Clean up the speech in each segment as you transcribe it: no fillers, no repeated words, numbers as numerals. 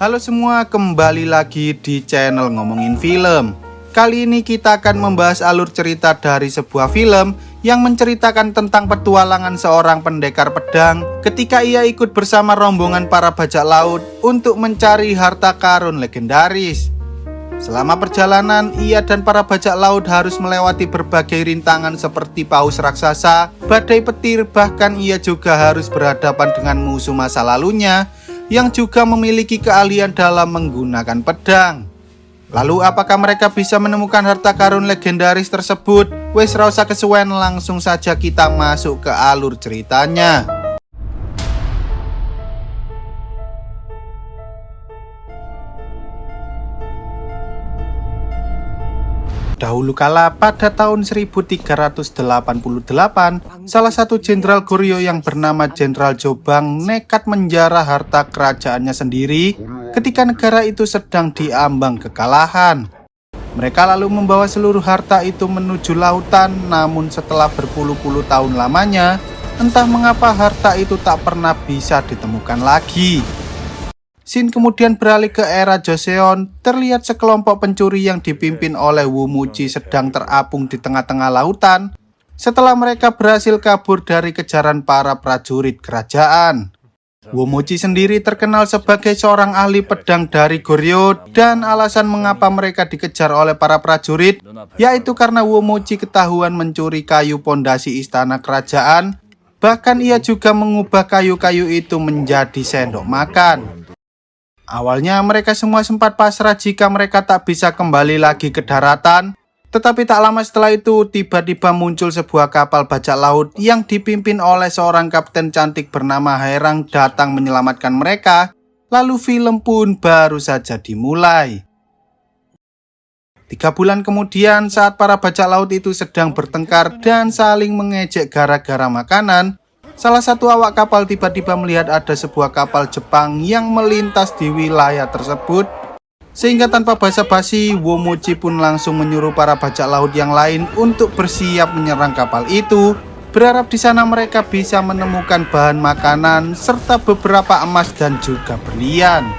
Halo semua, kembali lagi di channel Ngomongin Film. Kali ini kita akan membahas alur cerita dari sebuah film yang menceritakan tentang petualangan seorang pendekar pedang ketika ia ikut bersama rombongan para bajak laut untuk mencari harta karun legendaris. Selama perjalanan, ia dan para bajak laut harus melewati berbagai rintangan seperti paus raksasa, badai petir, bahkan ia juga harus berhadapan dengan musuh masa lalunya yang juga memiliki keahlian dalam menggunakan pedang. Lalu apakah mereka bisa menemukan harta karun legendaris tersebut? Wes ra usah kesuwen, langsung saja kita masuk ke alur ceritanya. Dahulu kala pada tahun 1388, salah satu jenderal Goryeo yang bernama Jenderal Jobang nekat menjarah harta kerajaannya sendiri ketika negara itu sedang diambang kekalahan. Mereka lalu membawa seluruh harta itu menuju lautan, namun setelah berpuluh-puluh tahun lamanya, entah mengapa harta itu tak pernah bisa ditemukan lagi. Scene kemudian beralih ke era Joseon. Terlihat sekelompok pencuri yang dipimpin oleh Wumuji sedang terapung di tengah-tengah lautan setelah mereka berhasil kabur dari kejaran para prajurit kerajaan. Wumuji sendiri terkenal sebagai seorang ahli pedang dari Goryeo, dan alasan mengapa mereka dikejar oleh para prajurit yaitu karena Wumuji ketahuan mencuri kayu pondasi istana kerajaan. Bahkan ia juga mengubah kayu-kayu itu menjadi sendok makan. Awalnya mereka semua sempat pasrah jika mereka tak bisa kembali lagi ke daratan. Tetapi tak lama setelah itu tiba-tiba muncul sebuah kapal bajak laut yang dipimpin oleh seorang kapten cantik bernama Haerang datang menyelamatkan mereka. Lalu film pun baru saja dimulai. 3 bulan kemudian, saat para bajak laut itu sedang bertengkar dan saling mengejek gara-gara makanan, salah satu awak kapal tiba-tiba melihat ada sebuah kapal Jepang yang melintas di wilayah tersebut. Sehingga tanpa basa-basi, Wumuji pun langsung menyuruh para bajak laut yang lain untuk bersiap menyerang kapal itu, berharap di sana mereka bisa menemukan bahan makanan serta beberapa emas dan juga berlian.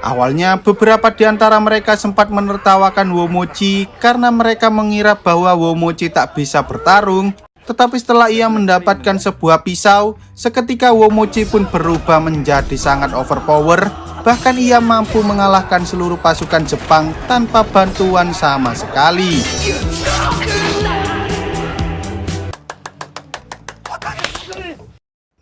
Awalnya beberapa di antara mereka sempat menertawakan Wumuji karena mereka mengira bahwa Wumuji tak bisa bertarung. Tetapi setelah ia mendapatkan sebuah pisau, seketika Wumuji pun berubah menjadi sangat overpower. Bahkan ia mampu mengalahkan seluruh pasukan Jepang tanpa bantuan sama sekali.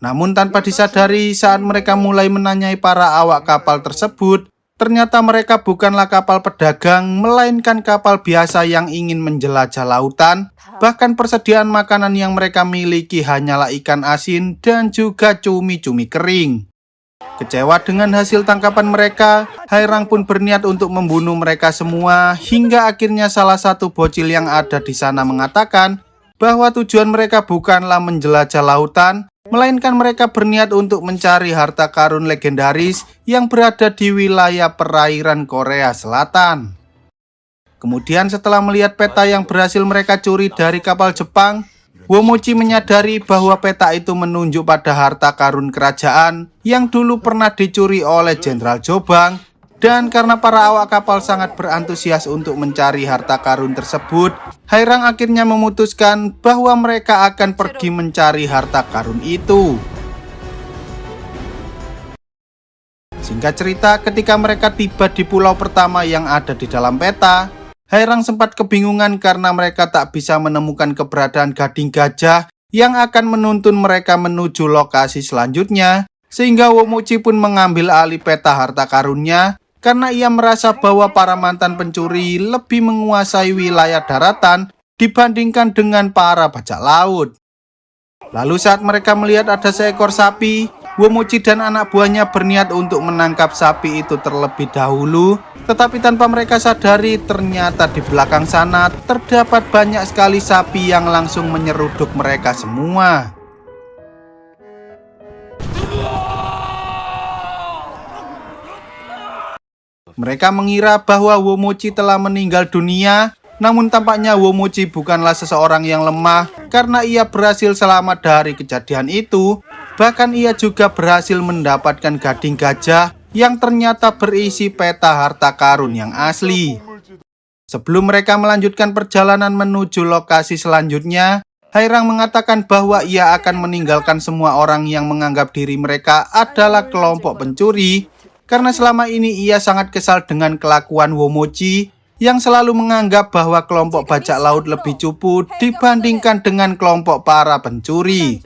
Namun tanpa disadari, saat mereka mulai menanyai para awak kapal tersebut, ternyata mereka bukanlah kapal pedagang, melainkan kapal biasa yang ingin menjelajah lautan. Bahkan persediaan makanan yang mereka miliki hanyalah ikan asin dan juga cumi-cumi kering. Kecewa dengan hasil tangkapan mereka, Haerang pun berniat untuk membunuh mereka semua, hingga akhirnya salah satu bocil yang ada di sana mengatakan bahwa tujuan mereka bukanlah menjelajah lautan, melainkan mereka berniat untuk mencari harta karun legendaris yang berada di wilayah perairan Korea Selatan. Kemudian setelah melihat peta yang berhasil mereka curi dari kapal Jepang, Wumuji menyadari bahwa peta itu menunjuk pada harta karun kerajaan yang dulu pernah dicuri oleh Jenderal Jobang. Dan karena para awak kapal sangat berantusias untuk mencari harta karun tersebut, Haerang akhirnya memutuskan bahwa mereka akan pergi mencari harta karun itu. Singkat cerita, ketika mereka tiba di pulau pertama yang ada di dalam peta, Haerang sempat kebingungan karena mereka tak bisa menemukan keberadaan gading gajah yang akan menuntun mereka menuju lokasi selanjutnya. Sehingga Wumuji pun mengambil alih peta harta karunnya karena ia merasa bahwa para mantan pencuri lebih menguasai wilayah daratan dibandingkan dengan para bajak laut. Lalu saat mereka melihat ada seekor sapi, Wumuji dan anak buahnya berniat untuk menangkap sapi itu terlebih dahulu. Tetapi tanpa mereka sadari, ternyata di belakang sana terdapat banyak sekali sapi yang langsung menyeruduk mereka semua. Mereka mengira bahwa Wumuji telah meninggal dunia, namun tampaknya Wumuji bukanlah seseorang yang lemah karena ia berhasil selamat dari kejadian itu. Bahkan ia juga berhasil mendapatkan gading gajah yang ternyata berisi peta harta karun yang asli. Sebelum mereka melanjutkan perjalanan menuju lokasi selanjutnya, Hairang mengatakan bahwa ia akan meninggalkan semua orang yang menganggap diri mereka adalah kelompok pencuri, karena selama ini ia sangat kesal dengan kelakuan Womochi yang selalu menganggap bahwa kelompok bajak laut lebih cupu dibandingkan dengan kelompok para pencuri.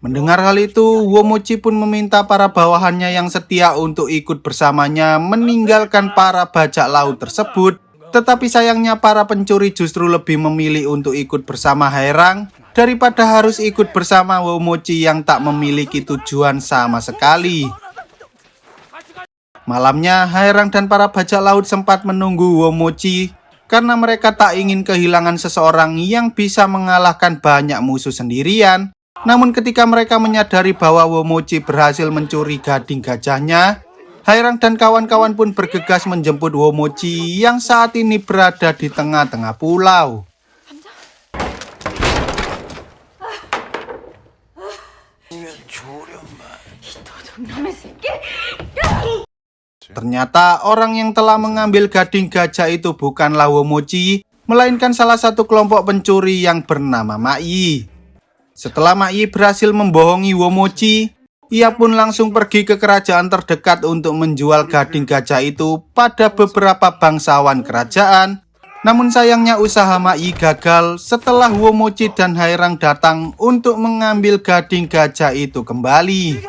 Mendengar hal itu, Womochi pun meminta para bawahannya yang setia untuk ikut bersamanya meninggalkan para bajak laut tersebut. Tetapi sayangnya para pencuri justru lebih memilih untuk ikut bersama Hairang daripada harus ikut bersama Womochi yang tak memiliki tujuan sama sekali. Malamnya, Hairang dan para bajak laut sempat menunggu Womochi karena mereka tak ingin kehilangan seseorang yang bisa mengalahkan banyak musuh sendirian. Namun ketika mereka menyadari bahwa Womochi berhasil mencuri gading gajahnya, Hairang dan kawan-kawan pun bergegas menjemput Womochi yang saat ini berada di tengah-tengah pulau. Ternyata orang yang telah mengambil gading gajah itu bukanlah Womochi, melainkan salah satu kelompok pencuri yang bernama Ma Yi. Setelah Ma Yi berhasil membohongi Womochi, ia pun langsung pergi ke kerajaan terdekat untuk menjual gading gajah itu pada beberapa bangsawan kerajaan. Namun sayangnya usaha Ma Yi gagal setelah Womochi dan Hairang datang untuk mengambil gading gajah itu kembali.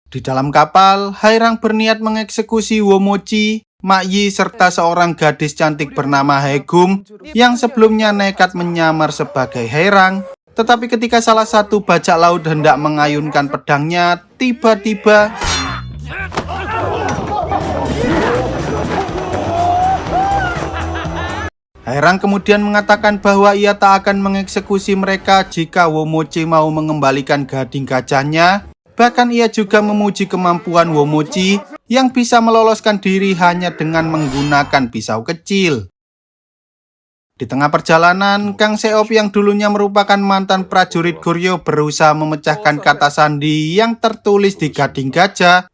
Di dalam kapal, Hairang berniat mengeksekusi Womochi, Ma Yi serta seorang gadis cantik bernama Haegum yang sebelumnya nekat menyamar sebagai Hairang. Tetapi ketika salah satu bajak laut hendak mengayunkan pedangnya, tiba-tiba Hairang kemudian mengatakan bahwa ia tak akan mengeksekusi mereka jika Womochi mau mengembalikan gading gajahnya. Bahkan ia juga memuji kemampuan Womochi yang bisa meloloskan diri hanya dengan menggunakan pisau kecil. Di tengah perjalanan, Kang Seop yang dulunya merupakan mantan prajurit Goryeo berusaha memecahkan kata sandi yang tertulis di gading gajah.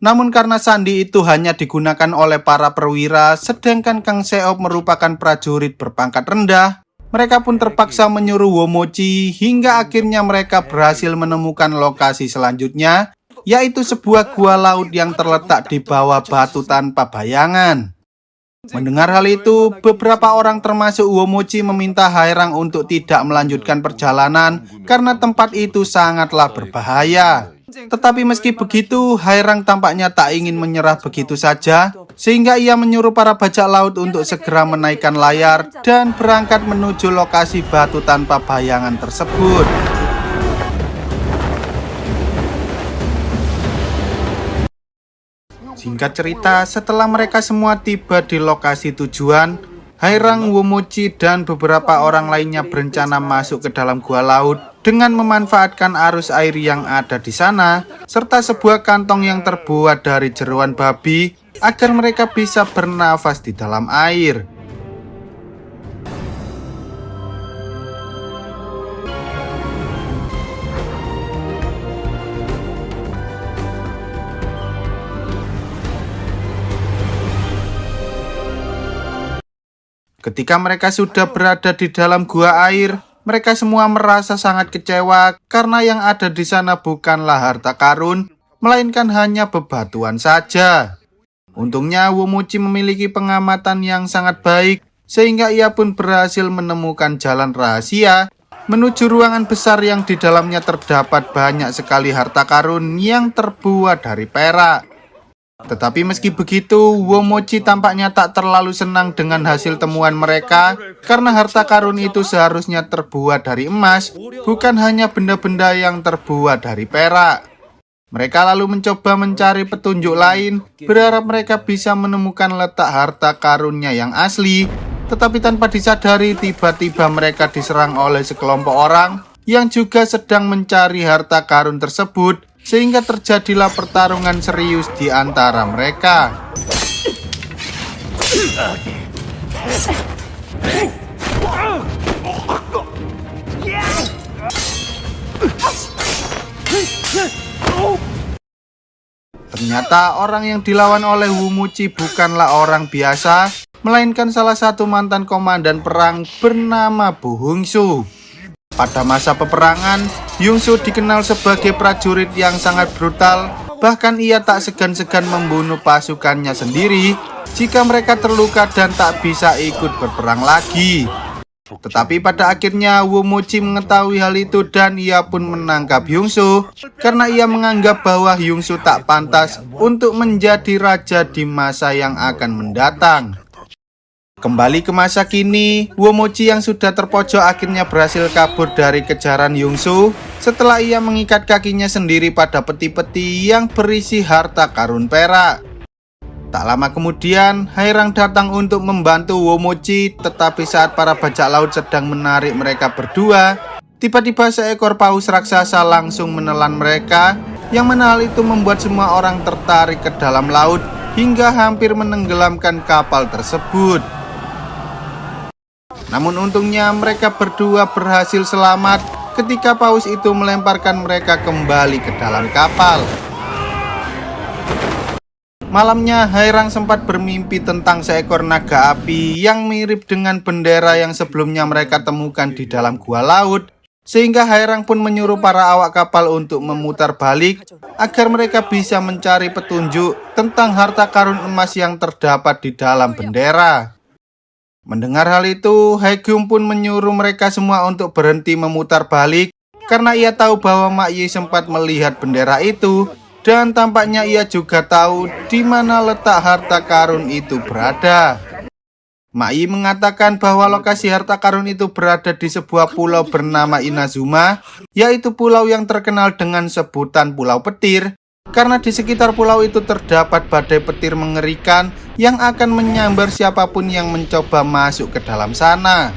Namun karena sandi itu hanya digunakan oleh para perwira, sedangkan Kang Seop merupakan prajurit berpangkat rendah, mereka pun terpaksa menyuruh Womochi hingga akhirnya mereka berhasil menemukan lokasi selanjutnya, yaitu sebuah gua laut yang terletak di bawah batu tanpa bayangan. Mendengar hal itu, beberapa orang termasuk Womochi meminta Hairang untuk tidak melanjutkan perjalanan karena tempat itu sangatlah berbahaya. Tetapi meski begitu, Hairang tampaknya tak ingin menyerah begitu saja, sehingga ia menyuruh para bajak laut untuk segera menaikkan layar dan berangkat menuju lokasi batu tanpa bayangan tersebut. Singkat cerita, setelah mereka semua tiba di lokasi tujuan, Hairang, Womochi, dan beberapa orang lainnya berencana masuk ke dalam gua laut dengan memanfaatkan arus air yang ada di sana, serta sebuah kantong yang terbuat dari jeroan babi agar mereka bisa bernafas di dalam air. Ketika mereka sudah berada di dalam gua air, mereka semua merasa sangat kecewa karena yang ada di sana bukanlah harta karun, melainkan hanya bebatuan saja. Untungnya Womochi memiliki pengamatan yang sangat baik, sehingga ia pun berhasil menemukan jalan rahasia menuju ruangan besar yang di dalamnya terdapat banyak sekali harta karun yang terbuat dari perak. Tetapi meski begitu, Womochi tampaknya tak terlalu senang dengan hasil temuan mereka karena harta karun itu seharusnya terbuat dari emas, bukan hanya benda-benda yang terbuat dari perak. Mereka lalu mencoba mencari petunjuk lain, berharap mereka bisa menemukan letak harta karunnya yang asli. Tetapi tanpa disadari, tiba-tiba mereka diserang oleh sekelompok orang yang juga sedang mencari harta karun tersebut, sehingga terjadilah pertarungan serius di antara mereka. Ternyata orang yang dilawan oleh Wumuchi bukanlah orang biasa, melainkan salah satu mantan komandan perang bernama Bu Hongsu. Pada masa peperangan, Hongsu dikenal sebagai prajurit yang sangat brutal, bahkan ia tak segan-segan membunuh pasukannya sendiri jika mereka terluka dan tak bisa ikut berperang lagi. Tetapi pada akhirnya Wumuchi mengetahui hal itu dan ia pun menangkap Hongsu karena ia menganggap bahwa Hongsu tak pantas untuk menjadi raja di masa yang akan mendatang. Kembali ke masa kini, Wumuchi yang sudah terpojok akhirnya berhasil kabur dari kejaran Hongsu setelah ia mengikat kakinya sendiri pada peti-peti yang berisi harta karun perak. Tak lama kemudian, Hairang datang untuk membantu Wumuchi, tetapi saat para bajak laut sedang menarik mereka berdua, tiba-tiba seekor paus raksasa langsung menelan mereka, yang mana hal itu membuat semua orang tertarik ke dalam laut hingga hampir menenggelamkan kapal tersebut. Namun untungnya mereka berdua berhasil selamat ketika paus itu melemparkan mereka kembali ke dalam kapal. Malamnya, Hairang sempat bermimpi tentang seekor naga api yang mirip dengan bendera yang sebelumnya mereka temukan di dalam gua laut, sehingga Hairang pun menyuruh para awak kapal untuk memutar balik agar mereka bisa mencari petunjuk tentang harta karun emas yang terdapat di dalam bendera. Mendengar hal itu, Haegyum pun menyuruh mereka semua untuk berhenti memutar balik karena ia tahu bahwa Mak Yi sempat melihat bendera itu dan tampaknya ia juga tahu di mana letak harta karun itu berada. Mak Yi mengatakan bahwa lokasi harta karun itu berada di sebuah pulau bernama Inazuma, yaitu pulau yang terkenal dengan sebutan Pulau Petir, karena di sekitar pulau itu terdapat badai petir mengerikan yang akan menyambar siapapun yang mencoba masuk ke dalam sana.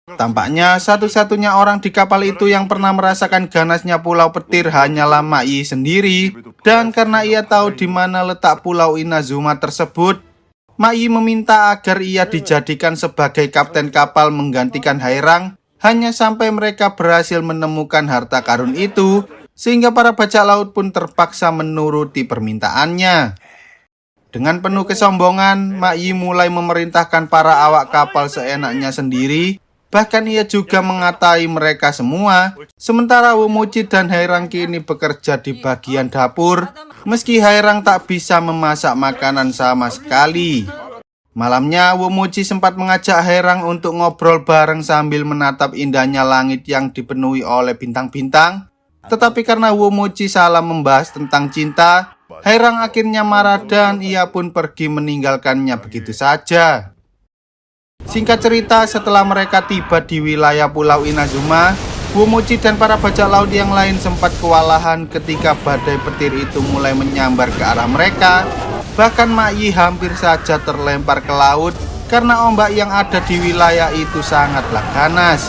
Tampaknya satu-satunya orang di kapal itu yang pernah merasakan ganasnya Pulau Petir hanyalah Mak Yi sendiri, dan karena ia tahu di mana letak pulau Inazuma tersebut, Mak Yi meminta agar ia dijadikan sebagai kapten kapal menggantikan Hairang hanya sampai mereka berhasil menemukan harta karun itu, sehingga para bajak laut pun terpaksa menuruti permintaannya. Dengan penuh kesombongan, Mak Yi mulai memerintahkan para awak kapal seenaknya sendiri. Bahkan ia juga mengatai mereka semua. Sementara Wumuchi dan Hairang kini bekerja di bagian dapur, meski Hairang tak bisa memasak makanan sama sekali. Malamnya, Wumuchi sempat mengajak Hairang untuk ngobrol bareng sambil menatap indahnya langit yang dipenuhi oleh bintang-bintang. Tetapi karena Wumuchi salah membahas tentang cinta, Hairang akhirnya marah dan ia pun pergi meninggalkannya begitu saja. Singkat cerita, setelah mereka tiba di wilayah Pulau Inazuma, Wumuchi dan para bajak laut yang lain sempat kewalahan ketika badai petir itu mulai menyambar ke arah mereka. Bahkan Mak Yi hampir saja terlempar ke laut karena ombak yang ada di wilayah itu sangatlah ganas.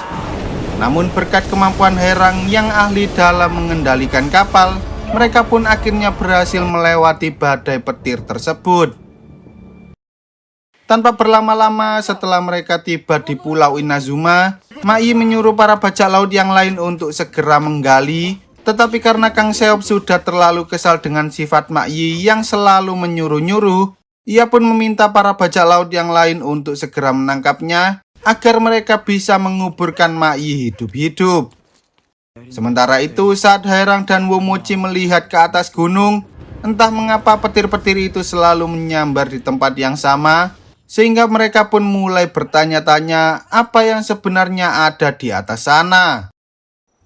Namun berkat kemampuan Hairang yang ahli dalam mengendalikan kapal, mereka pun akhirnya berhasil melewati badai petir tersebut. Tanpa berlama-lama, setelah mereka tiba di Pulau Inazuma, Mak Yi menyuruh para bajak laut yang lain untuk segera menggali. Tetapi karena Kang Seop sudah terlalu kesal dengan sifat Mak Yi yang selalu menyuruh-nyuruh, ia pun meminta para bajak laut yang lain untuk segera menangkapnya agar mereka bisa menguburkan Mak Yi hidup-hidup. Sementara itu, saat Hairang dan Wumuchi melihat ke atas gunung, entah mengapa petir-petir itu selalu menyambar di tempat yang sama, sehingga mereka pun mulai bertanya-tanya apa yang sebenarnya ada di atas sana.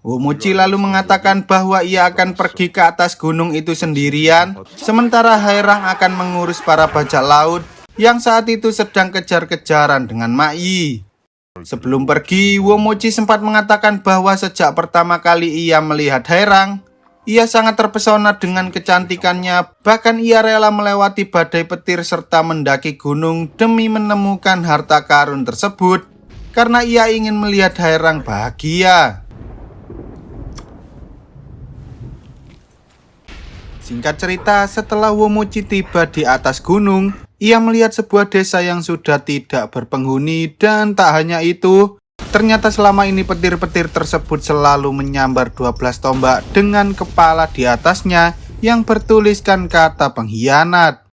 Wumuchi lalu mengatakan bahwa ia akan pergi ke atas gunung itu sendirian, sementara Hairang akan mengurus para bajak laut yang saat itu sedang kejar-kejaran dengan Mak Yi. Sebelum pergi, Wumuchi sempat mengatakan bahwa sejak pertama kali ia melihat Hairang, ia sangat terpesona dengan kecantikannya, bahkan ia rela melewati badai petir serta mendaki gunung demi menemukan harta karun tersebut, karena ia ingin melihat Hairang bahagia. Singkat cerita, setelah Wumuchi tiba di atas gunung, ia melihat sebuah desa yang sudah tidak berpenghuni, dan tak hanya itu, ternyata selama ini petir-petir tersebut selalu menyambar 12 tombak dengan kepala di atasnya yang bertuliskan kata pengkhianat.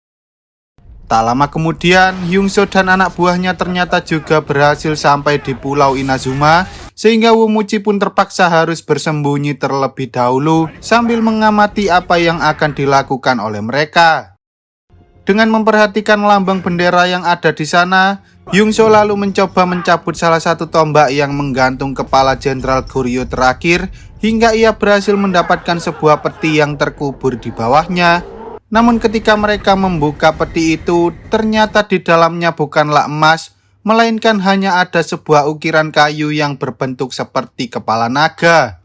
Tak lama kemudian, Hyungso dan anak buahnya ternyata juga berhasil sampai di Pulau Inazuma, sehingga Womochi pun terpaksa harus bersembunyi terlebih dahulu sambil mengamati apa yang akan dilakukan oleh mereka. Dengan memperhatikan lambang bendera yang ada di sana, Hyungso lalu mencoba mencabut salah satu tombak yang menggantung kepala Jenderal Goryeo terakhir, hingga ia berhasil mendapatkan sebuah peti yang terkubur di bawahnya. Namun ketika mereka membuka peti itu, ternyata di dalamnya bukanlah emas, melainkan hanya ada sebuah ukiran kayu yang berbentuk seperti kepala naga.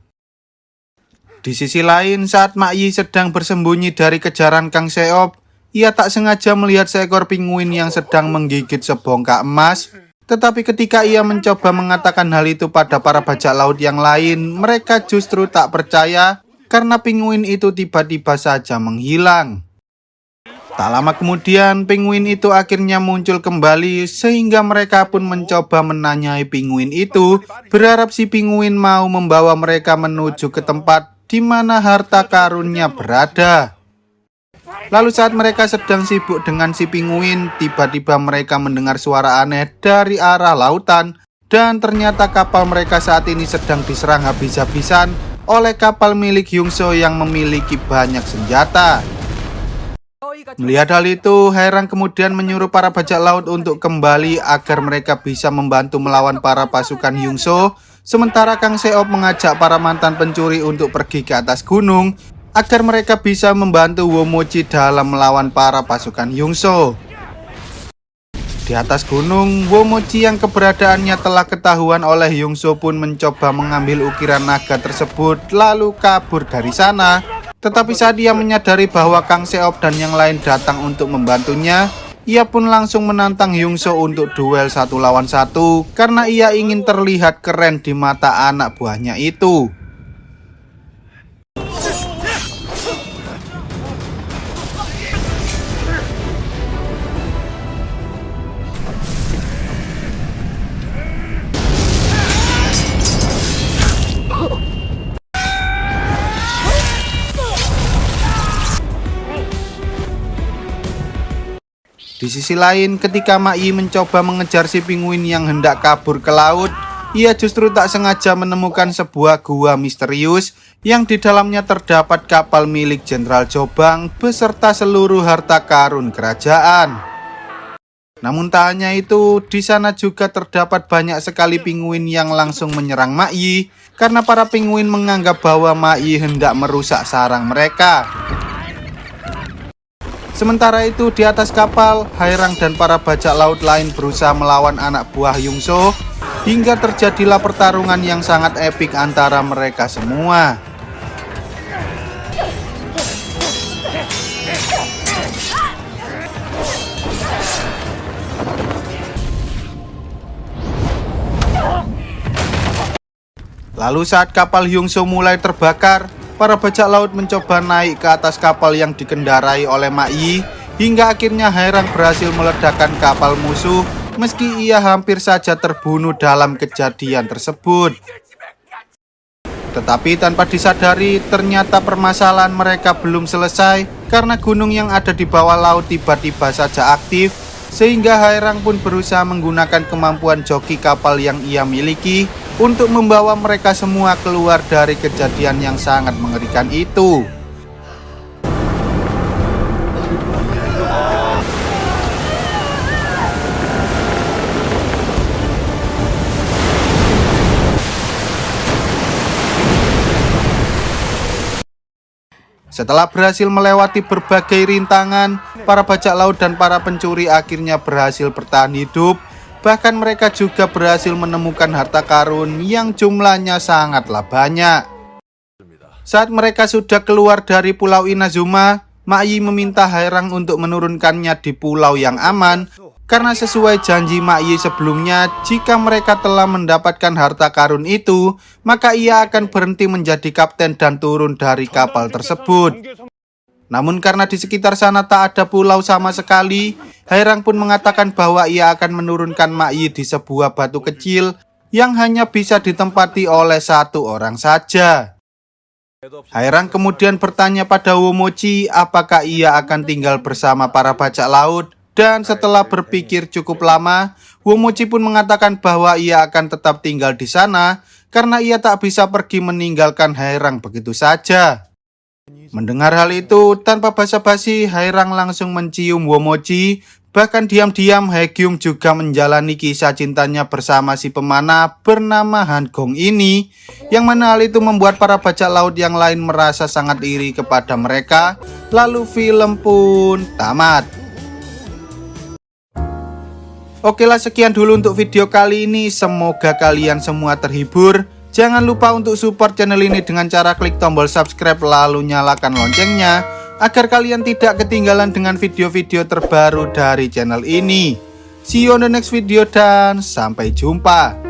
Di sisi lain, saat Mak Yi sedang bersembunyi dari kejaran Kang Seop, ia tak sengaja melihat seekor pinguin yang sedang menggigit sebongkah emas. Tetapi ketika ia mencoba mengatakan hal itu pada para bajak laut yang lain, mereka justru tak percaya karena pinguin itu tiba-tiba saja menghilang. Tak lama kemudian, pinguin itu akhirnya muncul kembali sehingga mereka pun mencoba menanyai pinguin itu, berharap si pinguin mau membawa mereka menuju ke tempat di mana harta karunnya berada. Lalu saat mereka sedang sibuk dengan si pinguin, tiba-tiba mereka mendengar suara aneh dari arah lautan, dan ternyata kapal mereka saat ini sedang diserang habis-habisan oleh kapal milik Hyungso yang memiliki banyak senjata. Melihat hal itu, Haerang kemudian menyuruh para bajak laut untuk kembali agar mereka bisa membantu melawan para pasukan Hyungso, sementara Kang Seop mengajak para mantan pencuri untuk pergi ke atas gunung agar mereka bisa membantu Womochi dalam melawan para pasukan Hyungso. Di atas gunung, Womochi yang keberadaannya telah ketahuan oleh Hyungso pun mencoba mengambil ukiran naga tersebut lalu kabur dari sana. Tetapi saat ia menyadari bahwa Kang Seop dan yang lain datang untuk membantunya, ia pun langsung menantang Hyungso untuk duel 1 lawan 1 karena ia ingin terlihat keren di mata anak buahnya itu. Di sisi lain, ketika Mak Yi mencoba mengejar si pinguin yang hendak kabur ke laut, ia justru tak sengaja menemukan sebuah gua misterius yang di dalamnya terdapat kapal milik Jenderal Jobang beserta seluruh harta karun kerajaan. Namun tak hanya itu, di sana juga terdapat banyak sekali pinguin yang langsung menyerang Mak Yi karena para pinguin menganggap bahwa Mak Yi hendak merusak sarang mereka. Sementara itu di atas kapal, Haerang dan para bajak laut lain berusaha melawan anak buah Hyungso hingga terjadilah pertarungan yang sangat epik antara mereka semua. Lalu saat kapal Hyungso mulai terbakar, para bajak laut mencoba naik ke atas kapal yang dikendarai oleh Mak Yi, hingga akhirnya Haerang berhasil meledakkan kapal musuh meski ia hampir saja terbunuh dalam kejadian tersebut. Tetapi tanpa disadari, ternyata permasalahan mereka belum selesai karena gunung yang ada di bawah laut tiba-tiba saja aktif, sehingga Haerang pun berusaha menggunakan kemampuan joki kapal yang ia miliki untuk membawa mereka semua keluar dari kejadian yang sangat mengerikan itu. Setelah berhasil melewati berbagai rintangan, para bajak laut dan para pencuri akhirnya berhasil bertahan hidup. Bahkan mereka juga berhasil menemukan harta karun yang jumlahnya sangatlah banyak. Saat mereka sudah keluar dari Pulau Inazuma, Mak Yi meminta Haerang untuk menurunkannya di pulau yang aman, karena sesuai janji Mak Yi sebelumnya, jika mereka telah mendapatkan harta karun itu, maka ia akan berhenti menjadi kapten dan turun dari kapal tersebut. Namun karena di sekitar sana tak ada pulau sama sekali, Haerang pun mengatakan bahwa ia akan menurunkan Mak Yi di sebuah batu kecil yang hanya bisa ditempati oleh 1 orang saja. Hairang kemudian bertanya pada Womochi apakah ia akan tinggal bersama para bajak laut. Dan setelah berpikir cukup lama, Womochi pun mengatakan bahwa ia akan tetap tinggal di sana karena ia tak bisa pergi meninggalkan Hairang begitu saja. Mendengar hal itu, tanpa basa-basi, Hairang langsung mencium Womochi. Bahkan diam-diam Haekyung juga menjalani kisah cintanya bersama si pemanah bernama Han Gong ini, yang mana hal itu membuat para bajak laut yang lain merasa sangat iri kepada mereka. Lalu film pun tamat. Oke lah, sekian dulu untuk video kali ini. Semoga kalian semua terhibur. Jangan lupa untuk support channel ini dengan cara klik tombol subscribe lalu nyalakan loncengnya, agar kalian tidak ketinggalan dengan video-video terbaru dari channel ini. See you on the next video dan sampai jumpa.